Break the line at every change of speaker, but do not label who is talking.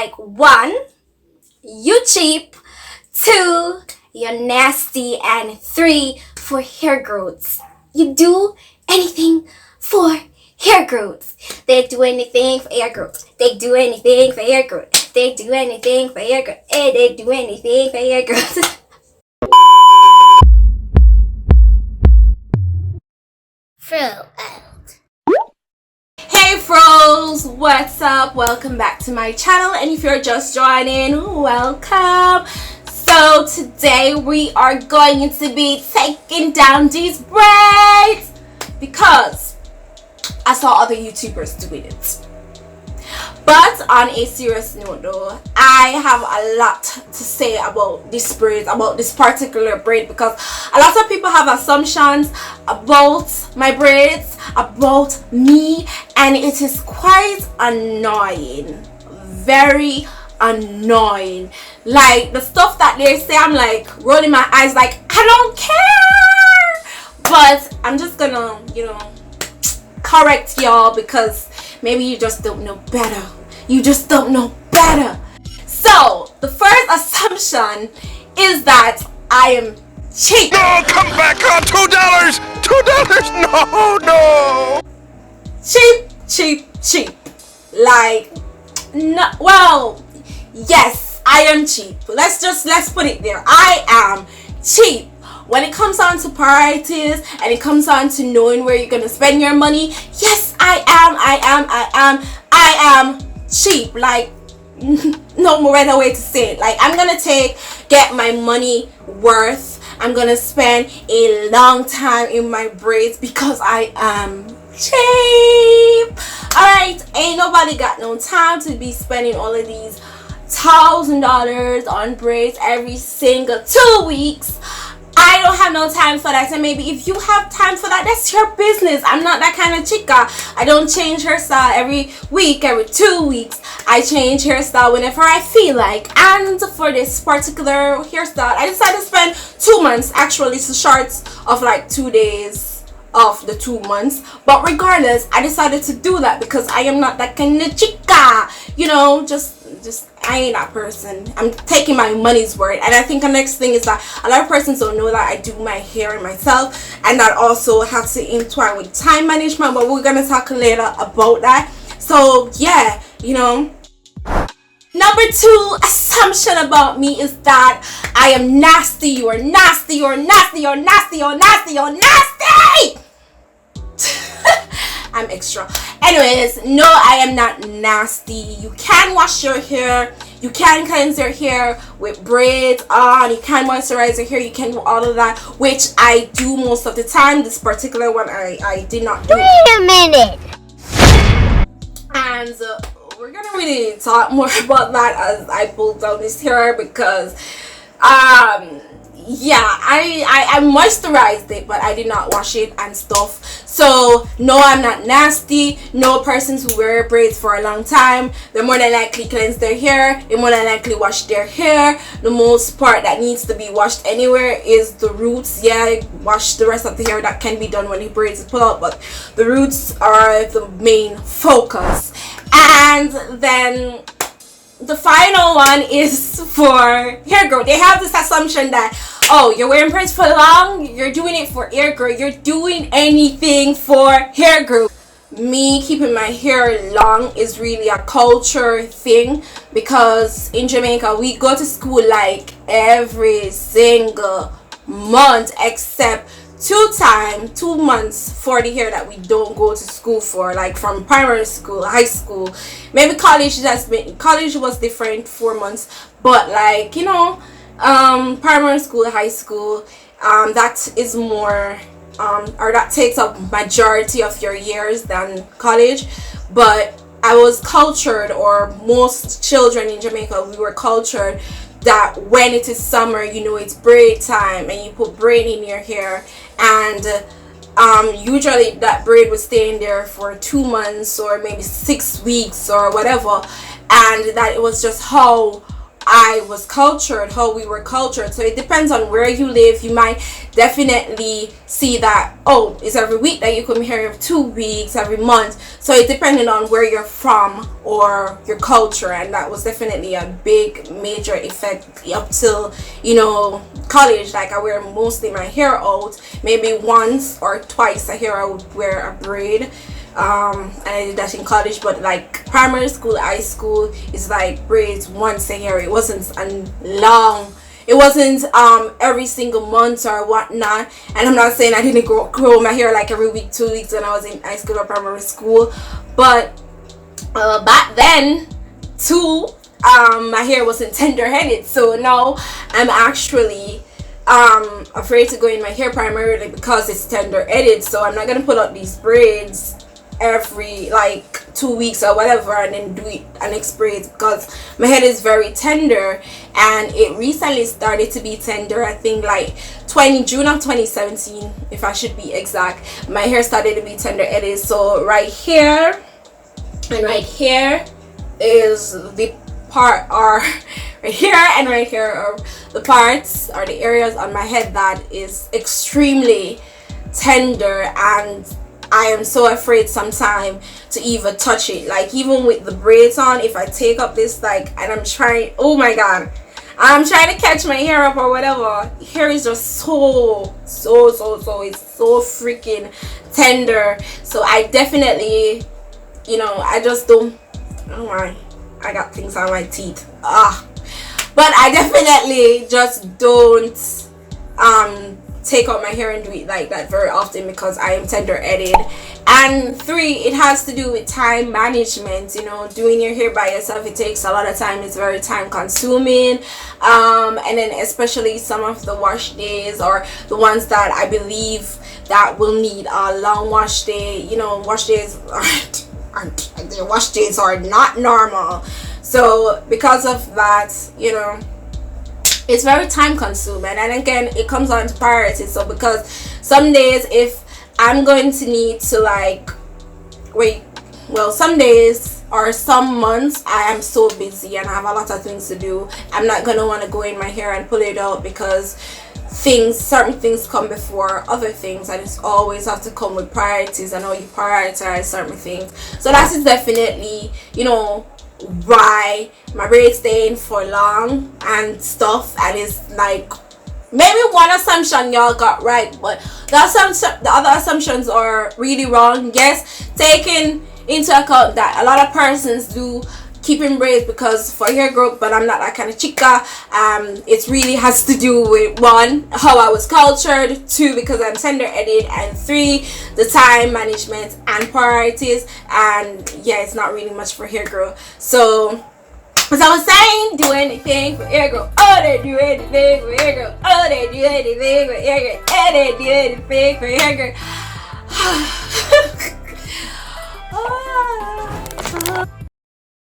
like 1, you cheap, 2, you're nasty, and 3, for hair growths. You do anything for hair growth. They do anything for hair growth. They do anything for hair growth. They do anything for hair growth. Hey, they do anything for hair growth. FRO out. Hey fros, what's up? Welcome back to my channel, and if you're just joining, welcome. So today we are going to be taking down these braids because I saw other YouTubers doing it. But on a serious note though, I have a lot to say about this braid, about this particular braid, because a lot of people have assumptions about my braids, about me, and it is quite annoying, very annoying. Like the stuff that they say, I'm like rolling my eyes like I don't care, but I'm just gonna, correct y'all because maybe you just don't know better. You just don't know better. So the first assumption is that I am cheap.
No, come back on $2. $2. No.
Cheap. Like, no. Well, yes, I am cheap. Let's put it there. I am cheap. When it comes on to priorities and it comes on to knowing where you're gonna spend your money, yes, I am cheap. Like, no more other way to say it. Like, I'm gonna get my money worth. I'm gonna spend a long time in my braids because I am cheap. Alright, ain't nobody got no time to be spending all of these $1,000 on braids every single 2 weeks. I don't have no time for that, and maybe if you have time for that, that's your business. I'm not that kind of chica. I don't change hairstyle every week, every 2 weeks. I change hairstyle whenever I feel like. And for this particular hairstyle, I decided to spend 2 months. Actually, it's a short of like 2 days of the 2 months. But regardless, I decided to do that because I am not that kind of chica. Just I ain't that person. I'm taking my money's worth. And I think the next thing is that a lot of persons don't know that I do my hair myself, and that also has to entwine with time management, but we're gonna talk later about that. So yeah, Number 2 assumption about me is that I am nasty. You're nasty. I'm extra. Anyways, no, I am not nasty. You can wash your hair. You can cleanse your hair with braids on. You can moisturize your hair. You can do all of that, which I do most of the time. This particular one, I did not do.
Wait a minute.
And we're gonna really talk more about that as I pull down this hair because, yeah, I moisturized it, but I did not wash it and stuff. So no, I'm not nasty. No, persons who wear braids for a long time, they're more than likely cleanse their hair. They more than likely wash their hair. The most part that needs to be washed anywhere is the roots. Yeah, wash the rest of the hair. That can be done when the braids is pulled out, but the roots are the main focus. And then the final one is for hair growth. They have this assumption that, oh, you're wearing braids for long, you're doing it for hair growth, you're doing anything for hair growth. Me keeping my hair long is really a culture thing because in Jamaica we go to school like every single month except 2 months for the hair that we don't go to school for, like from primary school, high school, maybe college. College was different, 4 months, but like primary school, high school, that is more or that takes up majority of your years than college. But I was cultured, or most children in Jamaica, we were cultured that when it is summer, it's braid time and you put braid in your hair, and usually that braid was staying there for 2 months or maybe 6 weeks or whatever, and that it was just how I was cultured, how we were cultured. So it depends on where you live. You might definitely see that, oh, it's every week that you come here, 2 weeks, every month. So it depended on where you're from or your culture, and that was definitely a big major effect up till, you know, college. Like I wear mostly my hair out. Maybe once or twice a year I would wear a braid. And I did that in college, but like primary school, high school is like braids once a year. It wasn't it wasn't every single month or whatnot. And I'm not saying I didn't grow my hair like every week, 2 weeks when I was in high school or primary school, but back then too, my hair wasn't tender headed. So now I'm actually afraid to go in my hair primarily because it's tender headed. So I'm not gonna put out these braids every like 2 weeks or whatever and then do it an next braids, because my head is very tender, and it recently started to be tender. I think like June of 2017, if I should be exact, my hair started to be tender headed. So right here and right here is the part, or right here and right here are the parts or the areas on my head that is extremely tender, and I am so afraid sometimes to even touch it. Like even with the braids on, if I take up this like and I'm trying, oh my god, I'm trying to catch my hair up or whatever, hair is just so it's so freaking tender. So I definitely, you know, I just don't, oh my, I got things on my teeth, but I definitely just don't take out my hair and do it like that very often because I am tender headed. And 3, it has to do with time management. You know, doing your hair by yourself, it takes a lot of time. It's very time consuming, and then especially some of the wash days, or the ones that I believe that will need a long wash day. You know, wash days are not normal. So because of that, you know, it's very time consuming. And again, it comes down to priorities. So because some days if I'm going to need to like some days or some months I am so busy and I have a lot of things to do, I'm not gonna want to go in my hair and pull it out, because certain things come before other things, and it's always have to come with priorities and how you prioritize certain things. So that is definitely, you know, why my braids staying for long and stuff. And it's like maybe one assumption y'all got right, but the other assumptions are really wrong. Yes, taking into account that a lot of persons do keeping braids because for hair growth, but I'm not that kind of chica. It really has to do with 1, how I was cultured, 2, because I'm tender headed, and 3, the time management and priorities. And yeah, it's not really much for hair growth. So as I was saying, do anything for hair growth. Oh, they do anything for hair growth. Oh, they do anything for hair growth. Oh, they do anything for hair growth.